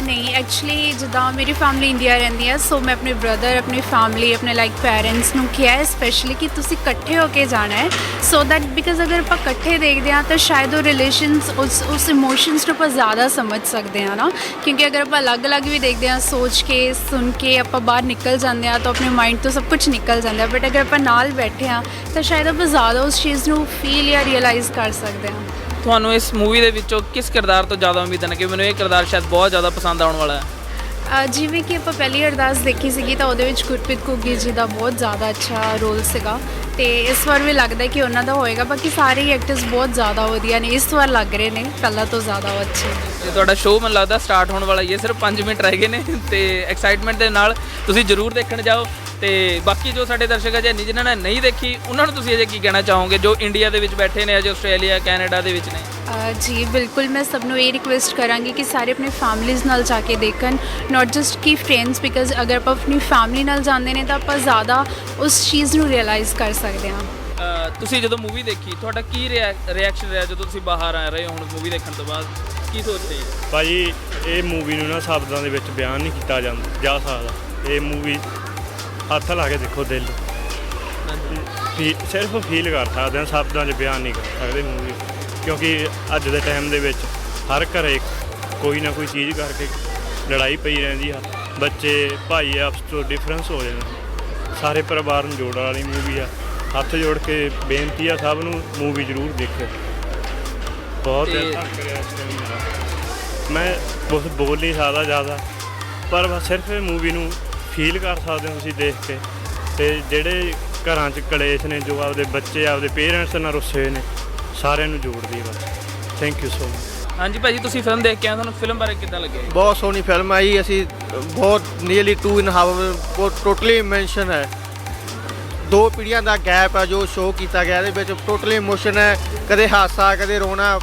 ਨਹੀਂ, ਐਕਚੁਅਲੀ ਜਿੱਦਾਂ ਮੇਰੀ ਫੈਮਿਲੀ ਇੰਡੀਆ ਰਹਿੰਦੀ ਹੈ, ਸੋ ਮੈਂ ਆਪਣੇ ਬ੍ਰਦਰ, ਆਪਣੀ ਫੈਮਿਲੀ, ਆਪਣੇ ਲਾਈਕ ਪੈਰੈਂਟਸ ਨੂੰ ਕਿਹਾ ਹੈ ਸਪੈਸ਼ਲੀ ਕਿ ਤੁਸੀਂ ਇਕੱਠੇ ਹੋ ਕੇ ਜਾਣਾ ਹੈ ਸੋ ਦੈਟ ਬਿਕਾਜ਼ ਅਗਰ ਆਪਾਂ ਇਕੱਠੇ ਦੇਖਦੇ ਹਾਂ ਤਾਂ ਸ਼ਾਇਦ ਉਹ ਰਿਲੇਸ਼ਨਸ ਉਸ ਇਮੋਸ਼ਨਸ ਨੂੰ ਆਪਾਂ ਜ਼ਿਆਦਾ ਸਮਝ ਸਕਦੇ ਹਾਂ ਨਾ, ਕਿਉਂਕਿ ਅਗਰ ਆਪਾਂ ਅਲੱਗ-ਅਲੱਗ ਵੀ ਦੇਖਦੇ ਹਾਂ, ਸੋਚ ਕੇ ਸੁਣ ਕੇ ਆਪਾਂ ਬਾਹਰ ਨਿਕਲ ਜਾਂਦੇ ਹਾਂ ਤਾਂ ਆਪਣੇ ਮਾਈਂਡ ਤੋਂ ਸਭ ਕੁਝ ਨਿਕਲ ਜਾਂਦਾ, ਬਟ ਅਗਰ ਆਪਾਂ ਨਾਲ ਬੈਠੇ ਹਾਂ ਤਾਂ ਸ਼ਾਇਦ ਆਪਾਂ ਜ਼ਿਆਦਾ ਉਸ ਚੀਜ਼ ਨੂੰ ਫੀਲ ਜਾਂ ਰੀਅਲਾਈਜ਼ ਕਰ ਸਕਦੇ ਹਾਂ। ਤੁਹਾਨੂੰ ਇਸ ਮੂਵੀ ਦੇ ਵਿੱਚੋਂ ਕਿਸ ਕਿਰਦਾਰ ਤੋਂ ਜ਼ਿਆਦਾ ਉਮੀਦ ਹੈ ਕਿ ਮੈਨੂੰ ਇਹ ਕਿਰਦਾਰ ਸ਼ਾਇਦ ਬਹੁਤ ਜ਼ਿਆਦਾ ਪਸੰਦ ਆਉਣ ਵਾਲਾ ਹੈ? ਜਿਵੇਂ ਕਿ ਆਪਾਂ ਪਹਿਲੀ ਅਰਦਾਸ ਦੇਖੀ ਸੀਗੀ ਤਾਂ ਉਹਦੇ ਵਿੱਚ ਗੁਰਪ੍ਰੀਤ ਘੁੱਗੀ ਜੀ ਦਾ ਬਹੁਤ ਜ਼ਿਆਦਾ ਅੱਛਾ ਰੋਲ ਸੀਗਾ ਤੇ ਇਸ ਵਾਰ ਵੀ ਲੱਗਦਾ ਕਿ ਉਹਨਾਂ ਦਾ ਹੋਏਗਾ। ਬਾਕੀ ਸਾਰੇ ਹੀ ਐਕਟਰਸ ਬਹੁਤ ਜ਼ਿਆਦਾ ਵਧੀਆ ਨੇ, ਇਸ ਵਾਰ ਲੱਗ ਰਹੇ ਨੇ ਪਹਿਲਾਂ ਤੋਂ ਜ਼ਿਆਦਾ ਉਹ ਅੱਛੇ। ਤੇ ਤੁਹਾਡਾ ਸ਼ੋਅ ਮੈਨੂੰ ਲੱਗਦਾ ਸਟਾਰਟ ਹੋਣ ਵਾਲਾ ਹੀ ਹੈ, ਸਿਰਫ 5 ਮਿੰਟ ਰਹਿ ਗਏ ਨੇ ਤੇ ਐਕਸਾਈਟਮੈਂਟ ਦੇ ਨਾਲ ਤੁਸੀਂ ਜ਼ਰੂਰ ਦੇਖਣ ਜਾਓ। ਤੇ ਬਾਕੀ ਜੋ ਸਾਡੇ ਦਰਸ਼ਕ ਅਜੇ ਜਿਨ੍ਹਾਂ ਨੇ ਨਹੀਂ ਦੇਖੀ ਉਹਨਾਂ ਨੂੰ ਤੁਸੀਂ ਅਜੇ ਕੀ ਕਹਿਣਾ ਚਾਹੋਗੇ ਜੋ ਇੰਡੀਆ ਦੇ ਵਿੱਚ ਬੈਠੇ ਨੇ, ਅਜੇ ਆਸਟ੍ਰੇਲੀਆ ਕੈਨੇਡਾ ਦੇ ਵਿੱਚ ਨੇ? ਜੀ ਬਿਲਕੁਲ, ਮੈਂ ਸਭ ਨੂੰ ਇਹ ਰਿਕੁਐਸਟ ਕਰਾਂਗੀ ਕਿ ਸਾਰੇ ਆਪਣੇ ਫੈਮਲੀਜ਼ ਨਾਲ ਜਾ ਕੇ ਦੇਖਣ, ਨਾਟ ਜਸਟ ਕਿ ਫਰੈਂਡਸ, ਬਿਕਾਜ਼ ਅਗਰ ਆਪਾਂ ਆਪਣੀ ਫੈਮਲੀ ਨਾਲ ਜਾਂਦੇ ਨੇ ਤਾਂ ਆਪਾਂ ਜ਼ਿਆਦਾ ਉਸ ਚੀਜ਼ ਨੂੰ ਰੀਅਲਾਈਜ਼ ਕਰ ਸਕਦੇ ਹਾਂ। ਤੁਸੀਂ ਜਦੋਂ ਮੂਵੀ ਦੇਖੀ ਤੁਹਾਡਾ ਕੀ ਰਿਐਕਸ਼ਨ ਰਿਹਾ ਜਦੋਂ ਤੁਸੀਂ ਬਾਹਰ ਆ ਰਹੇ ਹੋ ਹੁਣ ਮੂਵੀ ਦੇਖਣ ਤੋਂ ਬਾਅਦ, ਕੀ ਸੋਚਦੇ ਜੀ? ਭਾਜੀ ਇਹ ਮੂਵੀ ਨੂੰ ਨਾ ਸ਼ਬਦਾਂ ਦੇ ਵਿੱਚ ਬਿਆਨ ਨਹੀਂ ਕੀਤਾ ਜਾ ਸਕਦਾ। ਇਹ ਮੂਵੀ ਹੱਥ ਲਾ ਕੇ ਦੇਖੋ, ਦਿਲ ਸਿਰਫ ਫੀਲ ਕਰ ਸਕਦੇ ਹਾਂ, ਸ਼ਬਦਾਂ 'ਚ ਬਿਆਨ ਨਹੀਂ ਕਰ ਸਕਦੇ ਮੂਵੀ, ਕਿਉਂਕਿ ਅੱਜ ਦੇ ਟਾਈਮ ਦੇ ਵਿੱਚ ਹਰ ਘਰੇ ਕੋਈ ਨਾ ਕੋਈ ਚੀਜ਼ ਕਰਕੇ ਲੜਾਈ ਪਈ ਰਹਿੰਦੀ ਆ, ਬੱਚੇ ਭਾਈ ਆਪਸ ਤੋਂ ਡਿਫਰੈਂਸ ਹੋ ਜਾਂਦੇ, ਸਾਰੇ ਪਰਿਵਾਰ ਨੂੰ ਜੋੜਨ ਵਾਲੀ ਮੂਵੀ ਆ। ਹੱਥ ਜੋੜ ਕੇ ਬੇਨਤੀ ਆ ਸਭ ਨੂੰ ਮੂਵੀ ਜ਼ਰੂਰ ਦੇਖੋ। ਬਹੁਤ ਦਿਲ ਧੜਕ ਰਿਹਾ ਇਸ ਟਾਈਮ। ਮੈਂ ਕੁਛ ਬੋਲ ਨਹੀਂ ਸਕਦਾ ਜ਼ਿਆਦਾ, ਪਰ ਬਸ ਸਿਰਫ ਇਹ ਮੂਵੀ ਨੂੰ ਫੀਲ ਕਰ ਸਕਦੇ ਹੋ ਤੁਸੀਂ ਦੇਖ ਕੇ। ਤੇ ਜਿਹੜੇ ਘਰਾਂ 'ਚ ਕਲੇਸ਼ ਨੇ, ਜੋ ਆਪਦੇ ਬੱਚੇ ਆਪਦੇ ਪੇਰੈਂਟਸ ਨਾਲ ਰੁੱਸੇ ਹੋਏ ਨੇ, ਸਾਰਿਆਂ ਨੂੰ ਜੋੜਦੀ ਹੈ ਬਸ। Thank you so much. ਹਾਂਜੀ ਭਾਜੀ, ਤੁਸੀਂ ਫਿਲਮ ਦੇਖ ਕੇ ਆਏ, ਤੁਹਾਨੂੰ ਫਿਲਮ ਬਾਰੇ ਕਿੱਦਾਂ ਲੱਗਿਆ? ਬਹੁਤ ਸੋਹਣੀ ਫਿਲਮ ਹੈ ਜੀ। ਅਸੀਂ ਬਹੁਤ ਨੀਅਰਲੀ 2.5 ਆਵਰ ਬਹੁਤ ਟੋਟਲੀ ਮੈਂਸ਼ਨ ਹੈ, 2 ਪੀੜ੍ਹੀਆਂ ਦਾ ਗੈਪ ਹੈ ਜੋ ਸ਼ੋਅ ਕੀਤਾ ਗਿਆ। ਇਹਦੇ ਵਿੱਚ ਟੋਟਲੀ ਇਮੋਸ਼ਨ ਹੈ, ਕਦੇ ਹਾਸਾ ਕਦੇ ਰੋਣਾ,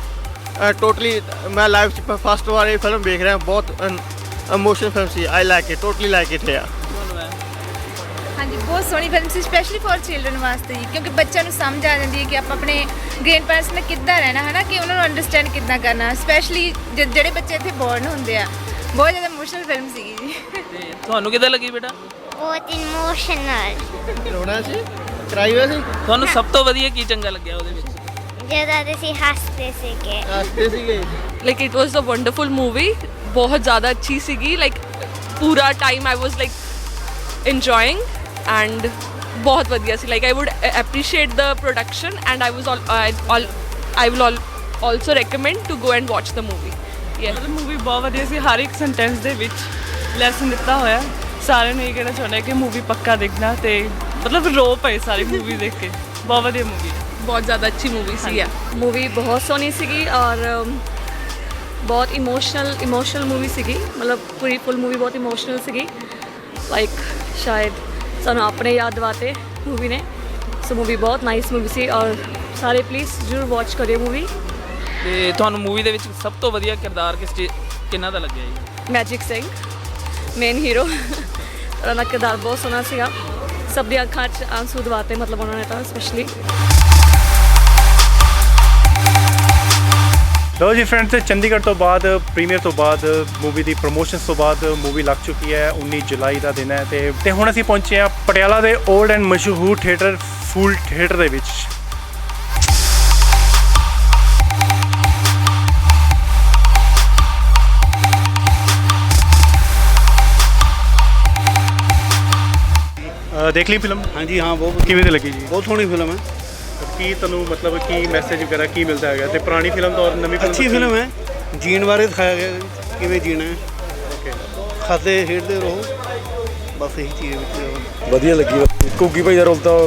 ਟੋਟਲੀ ਮੈਂ ਲਾਈਫ 'ਚ ਫਸਟ ਵਾਰ ਇਹ ਫਿਲਮ ਵੇਖ ਰਿਹਾ। ਬਹੁਤ emotional film C. I like it, totally like it ਹੈ। ਹਾਂਜੀ, ਬਹੁਤ ਸੋਹਣੀ film C, specially for children ਵਾਸਤੇ ਜੀ, ਕਿਉਂਕਿ ਬੱਚਿਆਂ ਨੂੰ ਸਮਝ ਆ ਜਾਂਦੀ ਹੈ ਕਿ ਆਪਾਂ ਆਪਣੇ ਗ੍ਰੈਂਡ ਪੈਰੈਂਟਸ ਨਾਲ ਕਿੱਦਾਂ ਰਹਿਣਾ ਹੈ ਨਾ, ਕਿ ਉਹਨਾਂ ਨੂੰ ਅੰਡਰਸਟੈਂਡ ਕਿੱਦਾਂ ਕਰਨਾ, ਸਪੈਸ਼ਲੀ ਜਿਹੜੇ ਬੱਚੇ ਇੱਥੇ ਬੋਰਨ ਹੁੰਦੇ ਆ। ਬਹੁਤ ਜ਼ਿਆਦਾ ਇਮੋਸ਼ਨਲ ਫਿਲਮ ਸੀਗੀ ਜੀ। ਤੇ ਤੁਹਾਨੂੰ ਕਿੱਦਾਂ ਲੱਗੀ ਬੇਟਾ? ਬਹੁਤ ਇਮੋਸ਼ਨਲ। ਰੋਣਾ ਸੀ, ਕਰਾਈ ਹੋਇਆ ਸੀ। ਤੁਹਾਨੂੰ ਸਭ ਤੋਂ ਵਧੀਆ ਕੀ ਚੰਗਾ ਲੱਗਿਆ ਉਹਦੇ ਵਿੱਚ? ਜਦੋਂ ਅਸੀਂ ਹੱਸਦੇ ਸੀਗੇ। Like it was a wonderful movie, ਬਹੁਤ ਜ਼ਿਆਦਾ ਅੱਛੀ ਸੀਗੀ। ਲਾਈਕ ਪੂਰਾ time I was like enjoying and ਬਹੁਤ ਵਧੀਆ ਸੀ। Like I would appreciate the production and I will also recommend to go and watch the movie. ਮਤਲਬ ਮੂਵੀ ਬਹੁਤ ਵਧੀਆ ਸੀ, ਹਰ ਇੱਕ ਸੈਂਟੈਂਸ ਦੇ ਵਿੱਚ ਲੈਸਨ ਦਿੱਤਾ ਹੋਇਆ। ਸਾਰਿਆਂ ਨੂੰ ਇਹ ਕਹਿਣਾ ਚਾਹੁੰਦਾ ਕਿ ਮੂਵੀ ਪੱਕਾ ਦੇਖਣਾ, ਤੇ ਮਤਲਬ ਰੋ ਪਏ ਸਾਰੀ ਮੂਵੀ ਦੇਖ ਕੇ। ਬਹੁਤ ਵਧੀਆ ਮੂਵੀ ਹੈ, ਬਹੁਤ ਜ਼ਿਆਦਾ ਅੱਛੀ ਮੂਵੀ ਸੀ। ਮੂਵੀ ਬਹੁਤ ਸੋਹਣੀ ਸੀਗੀ ਔਰ ਬਹੁਤ ਇਮੋਸ਼ਨਲ ਮੂਵੀ ਸੀਗੀ। ਮਤਲਬ ਪੂਰੀ ਫੁੱਲ ਮੂਵੀ ਬਹੁਤ ਇਮੋਸ਼ਨਲ ਸੀਗੀ। ਲਾਈਕ ਸ਼ਾਇਦ ਸਾਨੂੰ ਆਪਣੇ ਯਾਦ ਦਿਵਾਤੇ ਮੂਵੀ ਨੇ। ਸੋ ਮੂਵੀ ਬਹੁਤ ਨਾਈਸ ਮੂਵੀ ਸੀ ਔਰ ਸਾਰੇ ਪਲੀਜ਼ ਜ਼ਰੂਰ ਵਾਚ ਕਰਿਓ ਮੂਵੀ। ਤੇ ਤੁਹਾਨੂੰ ਮੂਵੀ ਦੇ ਵਿੱਚ ਸਭ ਤੋਂ ਵਧੀਆ ਕਿਰਦਾਰ ਕਿਹਨਾਂ ਦਾ ਲੱਗਿਆ ਜੀ? ਮੈਜਿਕ ਸਿੰਘ ਮੇਨ ਹੀਰੋ, ਉਹਨਾਂ ਦਾ ਕਿਰਦਾਰ ਬਹੁਤ ਸੋਹਣਾ ਸੀਗਾ। ਸਭ ਦੀਆਂ ਅੱਖਾਂ 'ਚ ਆਂਸੂ ਦਿਵਾਤੇ, ਮਤਲਬ ਉਹਨਾਂ ਨੇ ਤਾਂ ਸਪੈਸ਼ਲੀ। ਲਓ ਜੀ ਫਰੈਂਡਸ, ਚੰਡੀਗੜ੍ਹ ਤੋਂ ਬਾਅਦ ਪ੍ਰੀਮੀਅਰ ਤੋਂ ਬਾਅਦ ਮੂਵੀ ਦੀ ਪ੍ਰੋਮੋਸ਼ਨਸ ਤੋਂ ਬਾਅਦ ਮੂਵੀ ਲੱਗ ਚੁੱਕੀ ਹੈ। 19 ਜੁਲਾਈ ਦਾ ਦਿਨ ਹੈ ਤੇ ਹੁਣ ਅਸੀਂ ਪਹੁੰਚੇ ਹਾਂ ਪਟਿਆਲਾ ਦੇ ਓਲਡ ਐਂਡ ਮਸ਼ਹੂਰ ਥੀਏਟਰ ਫੂਲ ਥੀਏਟਰ ਦੇ ਵਿੱਚ। ਦੇਖ ਲਈ ਫਿਲਮ? ਹਾਂਜੀ ਹਾਂ, ਬਹੁਤ ਕਿਵੇਂ ਦੀ ਲੱਗੀ ਜੀ? ਬਹੁਤ ਸੋਹਣੀ ਫਿਲਮ ਹੈ। ਕੀ ਤੁਹਾਨੂੰ ਮਤਲਬ ਕੀ ਮੈਸੇਜ ਵਗੈਰਾ ਕੀ ਮਿਲਦਾ ਹੈਗਾ ਤੇ ਪੁਰਾਣੀ ਫਿਲਮ ਤੋਂ ਔਰ ਨਵੀਂ ਫਿਲਮ ਅੱਛੀ ਫਿਲਮ ਹੈ, ਜੀਣ ਬਾਰੇ ਦਿਖਾਇਆ ਗਿਆ ਕਿਵੇਂ ਜੀਣਾ ਹੈ। ਓਕੇ, ਖਾਤੇ ਖੇਡਦੇ ਰਹੋ, ਬਸ ਇਹੀ ਚੀਜ਼ ਵਿੱਚ ਵਧੀਆ ਲੱਗੀ। ਘੁੱਗੀ ਭਾਈ ਦਾ ਰੋਲ ਤਾਂ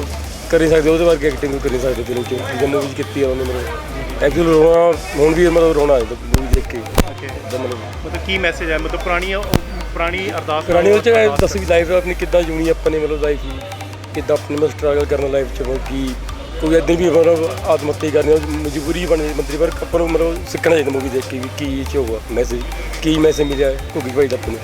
ਕਰ ਨਹੀਂ ਸਕਦੇ, ਉਹਦੇ ਵਰਗੀ ਐਕਟਿੰਗ ਕਰ ਨਹੀਂ ਸਕਦੇ ਫਿਲਮ 'ਚ ਜੋ ਮੂਵੀ 'ਚ ਕੀਤੀ ਆ ਉਹਨੇ। ਮਤਲਬ ਐਕਚੁਅਲੀ ਰੋਣਾ ਹੁਣ ਵੀ ਮਤਲਬ ਰੋਣਾ ਆਇਆ ਮੂਵੀ ਦੇਖ ਕੇ। ਓਕੇ, ਮਤਲਬ ਕੀ ਮੈਸੇਜ ਹੈ? ਮਤਲਬ ਪੁਰਾਣੀ ਅਰਦਾਸ ਪੁਰਾਣੀ ਉਹ 'ਚ ਦੱਸ ਵੀ ਲਾਈਫ ਆਪਣੀ ਕਿੱਦਾਂ ਜਿਉਣੀ ਆਪਾਂ ਨੇ, ਮਤਲਬ ਲਾਈਫ ਕਿੱਦਾਂ ਆਪਣੀ ਮਤਲਬ ਸਟਰਗਲ ਕਰਨਾ ਲਾਈਫ 'ਚ। ਕੀ ਕੋਈ ਇੱਦਾਂ ਵੀ ਮਤਲਬ ਆਤਮ ਹੱਤਿਆ ਕਰਨੀ ਮਜਬੂਰੀ ਬਣ ਜਾਂਦੀ ਬੰਦੇ, ਪਰ ਆਪਾਂ ਨੂੰ ਮਤਲਬ ਸਿੱਖਣਾ ਚਾਹੀਦਾ ਮੂਵੀ ਦੇਖ ਕੇ ਵੀ ਕੀ ਇਹ 'ਚ ਹੋਊਗਾ ਮੈਸੇਜ, ਕੀ ਮੈਸੇਜ ਮਿਲਿਆ ਘੁੱਗੀ ਭਾਈ ਦਾ ਆਪਣੀ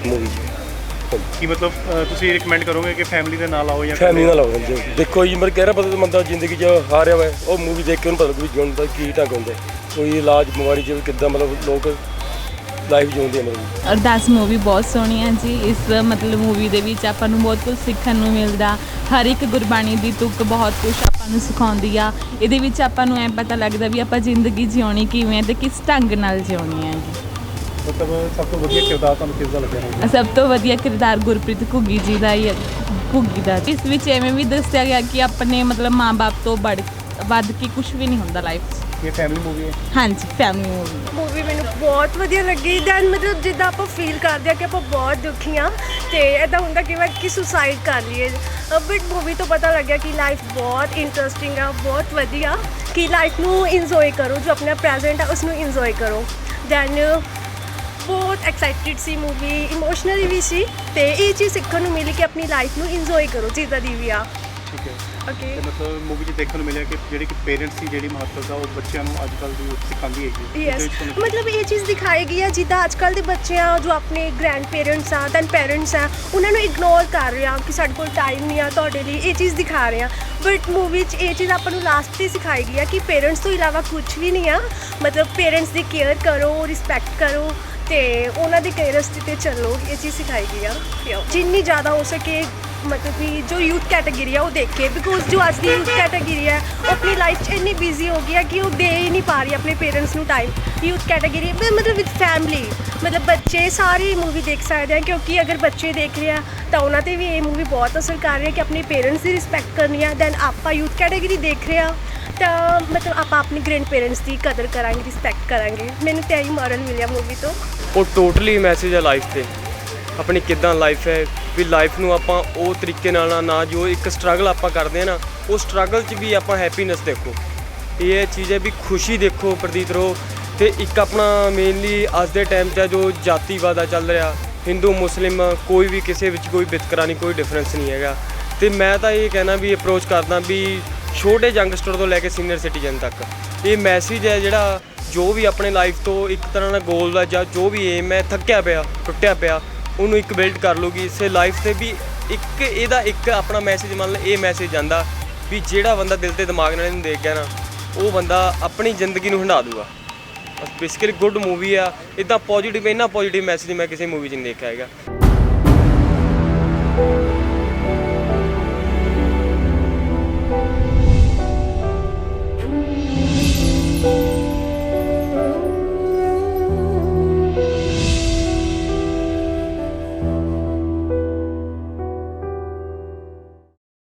ਮੂਵੀ 'ਚ। ਕੀ ਮਤਲਬ ਤੁਸੀਂ ਰਿਕਮੈਂਡ ਕਰੋਗੇ ਕਿ ਫੈਮਿਲੀ ਦੇ ਨਾਲ ਆਓ ਜਾਂ ਫੈਮਿਲੀ ਨਾਲ ਆਓ? ਜੀ ਦੇਖੋ ਜੀ, ਮੈਂ ਕਹਿ ਰਿਹਾ ਪਤਾ ਬੰਦਾ ਜ਼ਿੰਦਗੀ 'ਚ ਹਾਰਿਆ ਹੋਇਆ, ਉਹ ਮੂਵੀ ਦੇਖ ਕੇ ਉਹਨੂੰ ਪਤਾ ਲੱਗੂ ਵੀ ਜਿਉਣ ਦਾ ਕੀ ਢੰਗ ਹੁੰਦਾ, ਕੋਈ ਇਲਾਜ ਬਿਮਾਰੀ 'ਚ ਕਿੱਦਾਂ ਮਤਲਬ ਲੋਕ ਲਾਈਫ ਜਿਉਂਦੇ ਆ। ਮਤਲਬ ਅਰਦਾਸ ਮੂਵੀ ਬਹੁਤ ਸੋਹਣੀ ਹੈ ਜੀ। ਇਸ ਮਤਲਬ ਮੂਵੀ ਦੇ ਵਿੱਚ ਆਪਾਂ ਨੂੰ ਬਹੁਤ ਕੁਝ ਸਿੱਖਣ ਨੂੰ ਮਿਲਦਾ। ਹਰ ਇੱਕ ਗੁਰਬਾਣੀ ਦੀ ਤੁਕ ਬਹੁਤ ਕੁਝ ਆਪਾਂ ਨੂੰ ਸਿਖਾਉਂਦੀ ਆ। ਇਹਦੇ ਵਿੱਚ ਆਪਾਂ ਨੂੰ ਐਂ ਪਤਾ ਲੱਗਦਾ ਵੀ ਆਪਾਂ ਜ਼ਿੰਦਗੀ ਜਿਉਣੀ ਕਿਵੇਂ ਤੇ ਕਿਸ ਢੰਗ ਨਾਲ ਜਿਉਣੀ ਹੈ ਜੀ। ਮਤਲਬ ਸਭ ਤੋਂ ਵਧੀਆ ਕਿਰਦਾਰ ਤੁਹਾਨੂੰ ਕਿਸ ਦਾ ਲੱਗਿਆ? ਸਭ ਤੋਂ ਵਧੀਆ ਕਿਰਦਾਰ ਗੁਰਪ੍ਰੀਤ ਘੁੱਗੀ ਜੀ ਦਾ ਹੀ ਹੈ। ਘੁੱਗੀ ਦਾ ਇਸ ਵਿੱਚ ਐਵੇਂ ਵੀ ਦੱਸਿਆ ਗਿਆ ਕਿ ਆਪਣੇ ਮਤਲਬ ਮਾਂ-ਬਾਪ ਤੋਂ ਵੱਧ ਕੇ ਕੁਝ ਵੀ ਨਹੀਂ ਹੁੰਦਾ ਲਾਈਫ 'ਚ। ਇਹ ਫੈਮਿਲੀ ਮੂਵੀ ਹੈ? ਹਾਂਜੀ, ਫੈਮਿਲੀ ਮੂਵੀ ਮੈਨੂੰ ਬਹੁਤ ਵਧੀਆ ਲੱਗੀ। ਦੈਨ ਮਤਲਬ ਜਿੱਦਾਂ ਆਪਾਂ ਫੀਲ ਕਰਦੇ ਆ ਕਿ ਆਪਾਂ ਬਹੁਤ ਦੁਖੀ ਹਾਂ ਤੇ ਇੱਦਾਂ ਹੁੰਦਾ ਕਿ ਸੁਸਾਈਡ ਕਰ ਲਈਏ, ਬਟ ਮੂਵੀ ਤੋਂ ਪਤਾ ਲੱਗਿਆ ਕਿ ਲਾਈਫ ਬਹੁਤ ਇੰਟਰਸਟਿੰਗ ਆ, ਬਹੁਤ ਵਧੀਆ, ਕਿ ਲਾਈਫ ਨੂੰ ਇੰਜੋਏ ਕਰੋ, ਜੋ ਆਪਣਾ ਪ੍ਰੈਜ਼ੈਂਟ ਆ ਉਸ ਨੂੰ ਇੰਜੋਏ ਕਰੋ। ਦੈਨ ਬਹੁਤ ਐਕਸਾਈਟਿਡ ਸੀ ਮੂਵੀ, ਇਮੋਸ਼ਨਲੀ ਵੀ ਸੀ ਤੇ ਇਹ ਚੀਜ਼ ਸਿੱਖਣ ਨੂੰ ਮਿਲੀ ਕਿ ਆਪਣੀ ਲਾਈਫ ਨੂੰ ਇੰਜੋਏ ਕਰੋ ਜਿੱਦਾਂ ਦੀ ਵੀ ਆ। ਠੀਕ ਹੈ। ਓਕੇ, ਮਤਲਬ ਮੂਵੀ 'ਚ ਦੇਖਣ ਨੂੰ ਮਿਲਿਆ ਕਿ ਜਿਹੜੀ ਕਿ ਪੇਰੈਂਟਸ ਦੀ ਜਿਹੜੀ ਮਹੱਤਵਤਾ ਉਹ ਬੱਚਿਆਂ ਨੂੰ ਅੱਜ ਕੱਲ੍ਹ ਦੀ ਸਿਖਾਉਂਦੀ ਹੈਗੀ। ਯੈਸ, ਮਤਲਬ ਇਹ ਚੀਜ਼ ਦਿਖਾਈ ਗਈ ਆ ਜਿੱਦਾਂ ਅੱਜ ਕੱਲ੍ਹ ਦੇ ਬੱਚੇ ਆ ਜੋ ਆਪਣੇ ਗ੍ਰੈਂਡ ਪੇਰੈਂਟਸ ਆ ਦੈਨ ਪੈਰੈਂਟਸ ਆ, ਉਹਨਾਂ ਨੂੰ ਇਗਨੋਰ ਕਰ ਰਹੇ ਆ ਕਿ ਸਾਡੇ ਕੋਲ ਟਾਈਮ ਨਹੀਂ ਆ ਤੁਹਾਡੇ ਲਈ, ਇਹ ਚੀਜ਼ ਦਿਖਾ ਰਹੇ ਆ। ਬਟ ਮੂਵੀ 'ਚ ਇਹ ਚੀਜ਼ ਆਪਾਂ ਨੂੰ ਲਾਸਟ 'ਤੇ ਸਿਖਾਈ ਗਈ ਆ ਕਿ ਪੇਰੈਂਟਸ ਤੋਂ ਇਲਾਵਾ ਕੁਝ ਵੀ ਨਹੀਂ ਆ। ਮਤਲਬ ਪੇਰੈਂਟਸ ਦੀ ਕੇਅਰ ਕਰੋ, ਰਿਸਪੈਕਟ ਕਰੋ ਤੇ ਉਹਨਾਂ ਦੇ ਕਈ ਰਸਤੇ 'ਤੇ ਚੱਲੋ, ਇਹ ਚੀਜ਼ ਸਿਖਾਈ ਗਈ ਆ। ਜਿੰਨੀ ਜ਼ਿਆਦਾ ਹੋ ਸਕੇ ਮਤਲਬ ਕਿ ਜੋ ਯੂਥ ਕੈਟਾਗਰੀ ਆ ਉਹ ਦੇਖੇ, ਬਿਕੋਜ਼ ਜੋ ਅੱਜ ਦੀ ਯੂਥ ਕੈਟਾਗਰੀ ਹੈ ਉਹ ਆਪਣੀ ਲਾਈਫ 'ਚ ਇੰਨੀ ਬਿਜ਼ੀ ਹੋ ਗਈ ਹੈ ਕਿ ਉਹ ਦੇ ਹੀ ਨਹੀਂ ਪਾ ਰਹੀ ਆਪਣੇ ਪੇਰੈਂਟਸ ਨੂੰ ਟਾਈਮ। ਯੂਥ ਕੈਟਾਗਰੀ ਮਤਲਬ ਵਿਦ ਫੈਮਿਲੀ, ਮਤਲਬ ਬੱਚੇ ਸਾਰੇ ਮੂਵੀ ਦੇਖ ਸਕਦੇ ਆ, ਕਿਉਂਕਿ ਅਗਰ ਬੱਚੇ ਦੇਖ ਰਹੇ ਆ ਤਾਂ ਉਹਨਾਂ 'ਤੇ ਵੀ ਇਹ ਮੂਵੀ ਬਹੁਤ ਅਸਰ ਕਰ ਰਹੀ ਹੈ ਕਿ ਆਪਣੇ ਪੇਰੈਂਟਸ ਦੀ ਰਿਸਪੈਕਟ ਕਰਨੀ ਆ। ਦੈਨ ਆਪਾਂ ਯੂਥ ਕੈਟਾਗਰੀ ਦੇਖ ਰਹੇ ਆ ਤਾਂ ਮਤਲਬ ਆਪਾਂ ਆਪਣੇ ਗ੍ਰੈਂਡ ਪੇਰੈਂਟਸ ਦੀ ਕਦਰ ਕਰਾਂਗੇ, ਰਿਸਪੈਕਟ ਕਰਾਂਗੇ। ਮੈਨੂੰ ਤਾਂ ਇਹੀ ਮੋਰਲ ਮਿਲਿਆ ਮੂਵੀ ਤੋਂ। ਉਹ ਟੋਟਲੀ ਮੈਸੇਜ ਹੈ ਲਾਈਫ 'ਤੇ, ਆਪਣੀ ਕਿੱਦਾਂ ਲਾਈਫ ਹੈ ਵੀ ਲਾਈਫ ਨੂੰ ਆਪਾਂ ਉਹ ਤਰੀਕੇ ਨਾਲ ਨਾ ਜੋ ਇੱਕ ਸਟਰਗਲ ਆਪਾਂ ਕਰਦੇ ਆ ਨਾ, ਉਹ ਸਟਰਗਲ 'ਚ ਵੀ ਆਪਾਂ ਹੈਪੀਨੈਸ ਦੇਖੋ। ਇਹ ਚੀਜ਼ ਹੈ ਵੀ ਖੁਸ਼ੀ ਦੇਖੋ, ਪ੍ਰਤੀਤ ਰਹੋ। ਤੇ ਇੱਕ ਆਪਣਾ ਮੇਨਲੀ ਅੱਜ ਦੇ ਟਾਈਮ 'ਚ ਜੋ ਜਾਤੀਵਾਦ ਚੱਲ ਰਿਹਾ, ਹਿੰਦੂ ਮੁਸਲਿਮ ਕੋਈ ਵੀ ਕਿਸੇ ਵਿੱਚ ਕੋਈ ਵਿਤਕਰਾ ਨਹੀਂ, ਕੋਈ ਡਿਫਰੈਂਸ ਨਹੀਂ ਹੈਗਾ। ਤੇ ਮੈਂ ਤਾਂ ਇਹ ਕਹਿਣਾ ਵੀ ਅਪਰੋਚ ਕਰਦਾ ਵੀ ਛੋਟੇ ਯੰਗਸਟਰ ਤੋਂ ਲੈ ਕੇ ਸੀਨੀਅਰ ਸਿਟੀਜ਼ਨ ਤੱਕ ਇਹ ਮੈਸੇਜ ਹੈ ਜਿਹੜਾ ਜੋ ਵੀ ਆਪਣੇ ਲਾਈਫ ਤੋਂ ਇੱਕ ਤਰ੍ਹਾਂ ਦਾ ਗੋਲ ਦਾ ਜਾਂ ਜੋ ਵੀ ਏਮ ਹੈ, ਥੱਕਿਆ ਪਿਆ ਟੁੱਟਿਆ ਪਿਆ, ਉਹਨੂੰ ਇੱਕ ਬਿਲਡ ਕਰ ਲੂਗੀ ਇਸੇ ਲਾਈਫ 'ਤੇ ਵੀ ਇੱਕ ਇਹਦਾ ਇੱਕ ਆਪਣਾ ਮੈਸੇਜ ਮੰਨ ਲਓ ਇਹ ਮੈਸੇਜ ਜਾਂਦਾ ਵੀ ਜਿਹੜਾ ਬੰਦਾ ਦਿਲ ਤੇ ਦਿਮਾਗ ਨਾਲ ਇਹਨੂੰ ਦੇਖ ਗਿਆ ਨਾ, ਉਹ ਬੰਦਾ ਆਪਣੀ ਜ਼ਿੰਦਗੀ ਨੂੰ ਹੰਢਾ ਦੂਗਾ। ਬਸ ਬੇਸਿਕਲੀ ਗੁੱਡ ਮੂਵੀ ਆ। ਇੱਦਾਂ ਪੋਜ਼ਿਟਿਵ ਇੰਨਾ ਪੋਜ਼ਿਟਿਵ ਮੈਸੇਜ ਮੈਂ ਕਿਸੇ ਮੂਵੀ 'ਚ ਨਹੀਂ ਦੇਖਿਆ ਹੈਗਾ।